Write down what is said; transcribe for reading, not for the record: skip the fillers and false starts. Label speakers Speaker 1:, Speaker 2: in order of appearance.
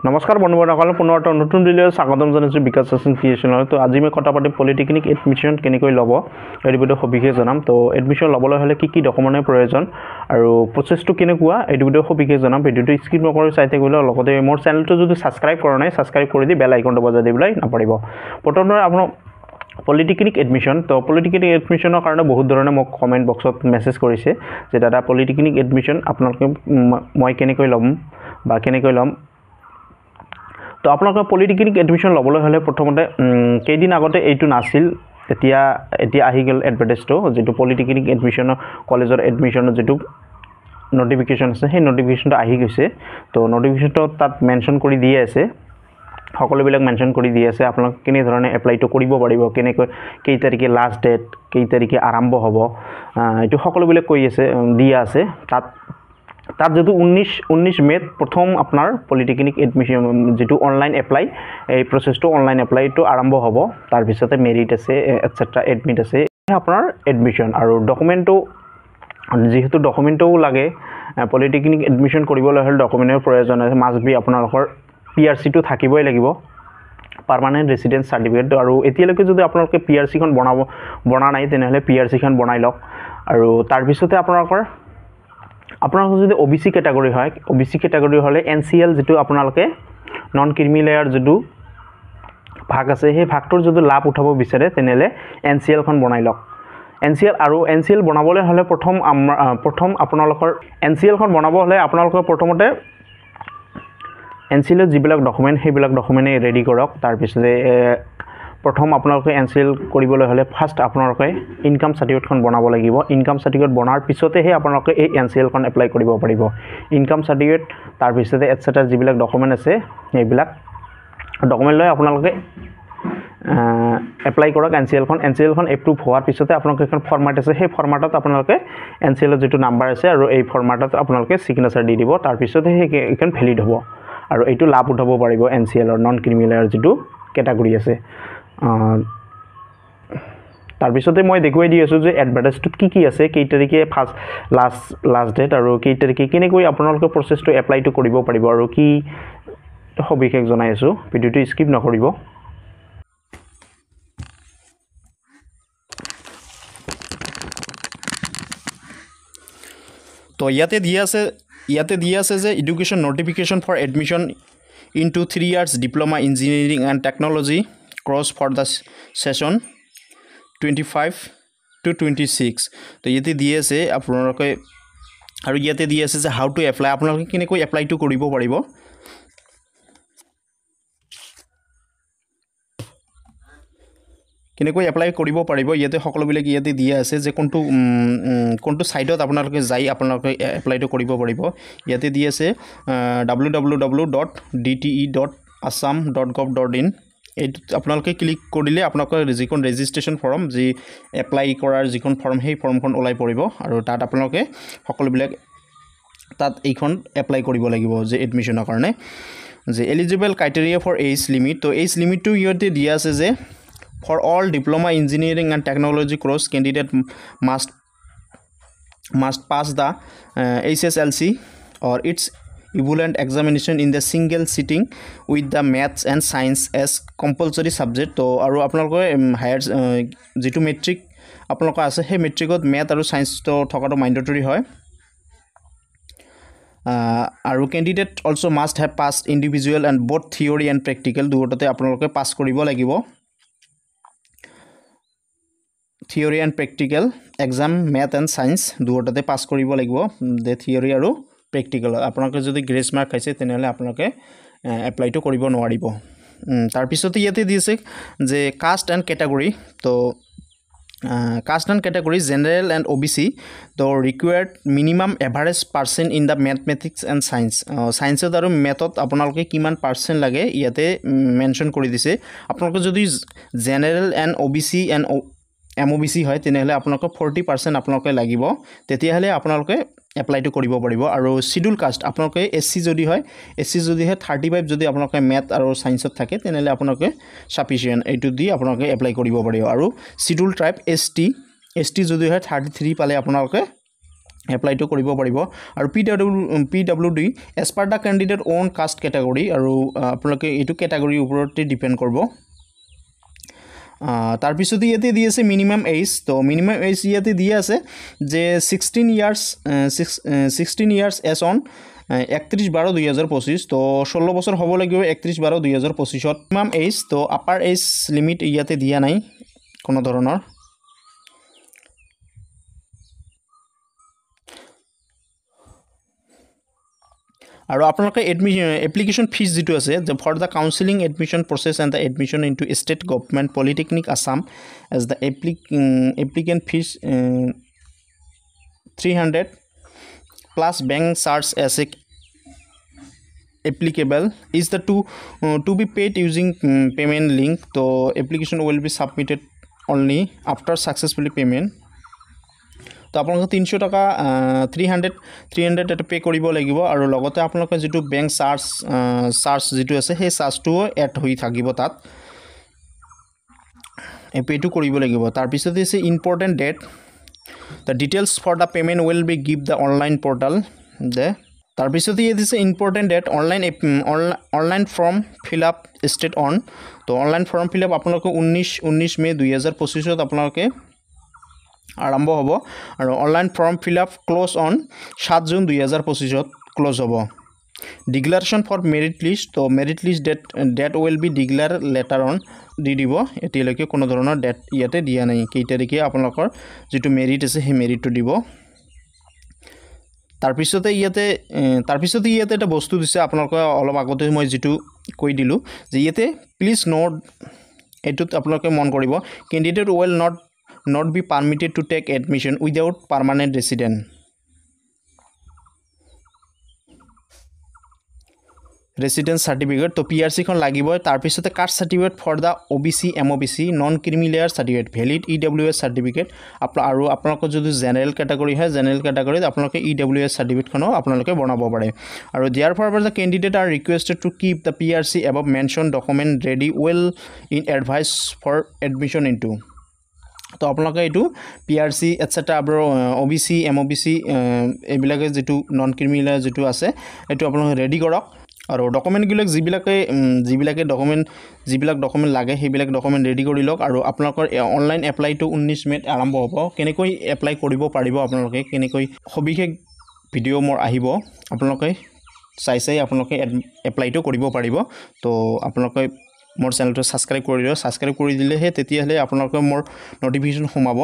Speaker 1: নমস্কাৰ বন্ধুসকল পুনৰ এটা নতুন ভিডিঅ'ত স্বাগতম জনাইছোঁ বিকাশ এছন ক্ৰিয়েশ্যনৰ। তো আজি মই কথা পাতিম পলিটেকনিক এডমিশ্যন কেনেকৈ ল'ব এই ভিডিঅ'ত সবিশেষ জনাম। তো এডমিশ্যন ল'বলৈ হ'লে কি ডকুমেণ্টৰ প্ৰয়োজন আৰু প্ৰচেছটো কেনেকুৱা এই ভিডিঅ'ত সবিশেষ জনাম। ভিডিঅ'টো স্কিপ নকৰি চাই থাকিবলৈ লগতে মোৰ চেনেলটো যদি ছাবস্ক্ৰাইব কৰা নাই ছাবস্ক্ৰাইব কৰি দি বেল আইকনটো বজাই দিবলৈ নাপাহৰিব। প্ৰথমতে আপোনাৰ পলিটেকনিক এডমিশ্যন তো পলিটেকনিক এডমিশ্যনৰ কাৰণে বহুত ধৰণে মোক কমেণ্ট বক্সত মেছেজ কৰিছে যে দাদা পলিটেকনিক এডমিশ্যন আপোনালোকে মই কেনেকৈ ল'ম বা কেনেকৈ ল'ম। তো আপোনালোকে পলিটেকনিক এডমিশ্যন ল'বলৈ হ'লে প্ৰথমতে কেইদিন আগতে এইটো নাছিল, এতিয়া আহি গ'ল এডভাৰটাইজটো, যিটো পলিটেকনিক এডমিশ্যনৰ কলেজৰ এডমিশ্যনৰ যিটো নটিফিকেশ্যন আছে সেই নটিফিকেশ্যনটো আহি গৈছে। তো নটিফিকেশ্যনটো তাত মেনশ্যন কৰি দিয়ে আছে, সকলোবিলাক মেনশ্যন কৰি দি আছে আপোনালোকে কেনেধৰণে এপ্লাইটো কৰিব পাৰিব, কেনেকৈ কেই তাৰিখে লাষ্ট ডেট, কেই তাৰিখে আৰম্ভ হ'ব, এইটো সকলোবিলাক কৈ আছে দিয়া আছে। তাত যিটো 19 মে'ত প্ৰথম আপোনাৰ পলিটেকনিক এডমিশ্যন যিটো অনলাইন এপ্লাই এই প্ৰচেছটো অনলাইন এপ্লাইটো আৰম্ভ হ'ব। তাৰপিছতে মেৰিট আছে এটচেট্ৰা এডমিট আছে আপোনাৰ এডমিশ্যন। আৰু ডকুমেণ্টটো যিহেতু ডকুমেণ্টও লাগে পলিটেকনিক এডমিশ্যন কৰিবলৈ হ'লে ডকুমেণ্টৰ প্ৰয়োজন আছে। মাষ্ট বি আপোনালোকৰ PRCটো থাকিবই লাগিব, পাৰ্মানেণ্ট ৰেচিডেঞ্চ চাৰ্টিফিকেট। আৰু এতিয়ালৈকে যদি আপোনালোকে PRCখন বনা নাই তেনেহ'লে PRCখন বনাই লওক। আৰু তাৰপিছতে আপোনালোকৰ যদি OBC কেটেগৰী হয়, OBC কেটেগৰী হ'লে NCL যিটো আপোনালোকে নন ক্ৰিমি লেয়াৰ যিটো ভাগ আছে সেই ভাগটোৰ যদি লাভ উঠাব বিচাৰে তেনেহ'লে NCLখন বনাই লওক। NCL বনাবলৈ হ'লে প্ৰথম আপোনালোকৰ NCLখন বনাব হ'লে আপোনালোকৰ প্ৰথমতে NCLৰ যিবিলাক ডকুমেণ্ট সেইবিলাক ডকুমেণ্টেই ৰেডি কৰক। তাৰপিছতে প্ৰথম আপোনালোকে NCL কৰিবলৈ হ'লে ফাৰ্ষ্ট আপোনালোকে ইনকাম চাৰ্টিফিকেটখন বনাব লাগিব। ইনকাম চাৰ্টিফিকেট বনাৰ পিছতেহে আপোনালোকে এই NCLখন এপ্লাই কৰিব পাৰিব। ইনকাম চাৰ্টিফিকেট তাৰপিছতে এটচেট্ৰা যিবিলাক ডকুমেণ্ট আছে সেইবিলাক ডকুমেণ্ট লৈ আপোনালোকে এপ্লাই কৰক NCLখন এপ্ৰুভ হোৱাৰ পিছতে আপোনালোকে এখন ফৰ্মাট আছে সেই ফৰ্মাটত আপোনালোকে NCLৰ যিটো নাম্বাৰ আছে আৰু এই ফৰ্মাটত আপোনালোকে ছিগনেচাৰ দি দিব। তাৰপিছতে সেইখন ভেলিড হ'ব আৰু এইটো লাভ উঠাব পাৰিব NCLৰ নন ক্ৰিমিনেলৰ যিটো কেটেগৰী আছে। তাৰপিছতে মই দেখুৱাই দি আছোঁ যে এডভাৰটাইজটোত কি আছে, কেই তাৰিখে ফাৰ্ষ্ট লাষ্ট ডেট আৰু কেই তাৰিখে কেনেকৈ আপোনালোকে প্ৰচেছটো এপ্লাইটো কৰিব পাৰিব আৰু কি সবিশেষ জনাই আছোঁ। ভিডিঅ'টো স্কিপ নকৰিব। তো ইয়াতে দিয়া আছে যে education notification for admission into 3 years diploma engineering and technology course for the session 25 to 26। তো ইয়াতে দি আছে আপোনালোকে, আৰু ইয়াতে দি আছে যে হাউ টু এপ্লাই, আপোনালোকে কেনেকৈ এপ্লাইটো কৰিব পাৰিব। ইয়াতে সকলোবিলাক ইয়াতে দিয়া আছে যে কোনটো ছাইটত আপোনালোকে যাই আপোনালোকে এপ্লাইটো কৰিব পাৰিব। ইয়াতে দি আছে www.dte.assam.gov.in। এইটোত আপোনালোকে ক্লিক কৰিলে আপোনালোকৰ যিখন ৰেজিষ্ট্ৰেশ্যন ফৰ্ম, যি এপ্লাই কৰাৰ যিখন ফৰ্ম সেই ফৰ্মখন ওলাই পৰিব আৰু তাত আপোনালোকে সকলোবিলাক তাত এইখন এপ্লাই কৰিব লাগিব যে এডমিশ্যনৰ কাৰণে। যে eligible criteria for age limit, তো এজ লিমিটটো ইয়াতে দিয়া আছে যে for all diploma engineering and technology course candidate must pass the HSLC or its equivalent examination in the single sitting with the maths and science as compulsory subject। তো আৰু আপোনালোকৰ higher যিটো মেট্ৰিক আপোনালোকৰ আছে সেই মেট্ৰিকত মেথ আৰু ছায়েন্সটো থকাটো মেণ্ডেটৰী হয়। আৰু candidate also' must have pass individual and both theory and practical দুয়োটাতে আপোনালোকে পাছ কৰিব লাগিব। Theory and practical exam math and science দুয়োটাতে পাছ কৰিব লাগিব, যে থিয়ৰী আৰু প্ৰেক্টিকেল। আপোনালোকে যদি গ্ৰেছ মাৰ্ক খাইছে তেনেহ'লে আপোনালোকে এপ্লাইটো কৰিব নোৱাৰিব। তাৰপিছতে ইয়াতে দিছে যে caste and category. So caste and category general and OBC so required minimum average percent in the mathematics and science. ছায়েন্সত আৰু মেথত আপোনালোকে কিমান পাৰ্চেণ্ট লাগে ইয়াতে মেনশ্যন কৰি দিছে। আপোনালোকে যদি general and OBC and MOBC হয় তেনেহ'লে আপোনালোকে 40% আপোনালোকে লাগিব, তেতিয়াহ'লে আপোনালোকে এপ্লাইটো কৰিব পাৰিব। আৰু চিডিউল কাষ্ট আপোনালোকে SC যদি হয় 35 যদি আপোনালোকে মেথ আৰু ছায়েন্সত থাকে তেনেহ'লে আপোনালোকে ছাফিচিয়েণ্ট এইটো দি আপোনালোকে এপ্লাই কৰিব পাৰিব। আৰু চিডিউল ট্ৰাইব ST যদি হয় 33 পালে আপোনালোকে এপ্লাইটো কৰিব পাৰিব আৰু PWD as per the candidate on caste category আৰু আপোনালোকে এইটো কেটেগৰীৰ ওপৰতে ডিপেণ্ড কৰিব তাৰপিছত ইয়াতে দি আছে মিনিমাম এজ তো মিনিমাম এজ ইয়াতে দি আছে যে 16 ইয়াৰ্ছ এজ অন 31/12/2025 তো 16 বছৰ হ'ব লাগিব 31/12/2025 মিনিমাম এজ তো আপাৰ এজ লিমিট ইয়াতে দিয়া নাই কোনো ধৰণৰ আৰু আপোনালোকে এপ্লিকেশ্যন ফিজ যেটো আছে for the counselling admission process and the admission into state government polytechnic Assam as the applicant fees 300 plus bank charge as a applicable is the to be paid using payment link so application will be submitted only after successfully payment তো আপোনালোকে 300 টাকা 300 এটা pay কৰিব লাগিব আৰু লগতে আপোনালোকে যেটো বেংক চাৰ্জ যেটো আছে সেই চাৰ্জটো এড হৈ থাকিব তাত এই পেটো কৰিব লাগিব তাৰ পিছত আছে important date the details for the payment will be give the online portal the তাৰ পিছত এই দিছে important date online form fill up start on তো অনলাইন ফৰ্ম ফিল আপ আপোনালোকে 19 মে 2025 ত আপোনালোকে আৰম্ভ হ'ব আৰু online form fill up close on 7 June 2025 ত ক্লোজ হ'ব ডিক্লাৰেশ্যন ফৰ মেৰিট লিষ্ট তো merit list date will be declare later on the দিব এতিয়ালৈকে কোনো ধৰণৰ ডেট ইয়াতে দিয়া নাই কেই তাৰিখে আপোনালোকৰ যেটো মেৰিট আছে সেই মেৰিটটো দিব তাৰপিছতে ইয়াতে এটা বস্তু দিছে আপোনালোকে অলপ আগতে মই যেটো কৈ দিলো যে ইয়াতে প্লিজ নোট এটোত আপোনালোকে মন কৰিব candidate will not be permitted to take admission without permanent resident residence certificate to PRC খন লাগিব তাৰ পিছতে caste certificate for the OBC MOBC non creamy layer certificate valid EWS certificate আৰু আপোনালোকৰ যদি জেনাৰেল ক্যাটাগৰী হয় জেনাৰেল ক্যাটাগৰীত আপোনালোকে EWS সাৰ্টিফিকেট খনো আপোনালোকে বনাব পাৰে আৰু therefore the candidate are requested to keep the PRC above mentioned document ready well in advice for admission into তো আপোনালোকে এটো PRC এটসেট্ৰা আৰু OBC MOBC এইবিলাকে যেটো নন ক্ৰিমি লেয়াৰ যেটো আছে এটো আপোনালোকে ৰেডি কৰক আৰু ডকুমেন্ট গিলক যিবিলাকে ডকুমেন্ট লাগে সেইবিলাক ডকুমেন্ট ৰেডি কৰি লওক আৰু আপোনালোকৰ অনলাইন এপ্লাইটো 19 মেত আৰম্ভ হ'ব কেনেকৈ এপ্লাই কৰিব পাৰিব আপোনালোকে কেনেকৈ সবিশেষ ভিডিও মোৰ আহিব আপোনালোকে চাই আপোনালোকে এপ্লাইটো কৰিব পাৰিব তো আপোনালোকে মোৰ চেনেলটো সাবস্ক্ৰাইব কৰি দিলে সাবস্ক্ৰাইব কৰি দিলেহে তেতিয়াহলে আপোনালোকে মোৰ নটিফিকেশন সোমাব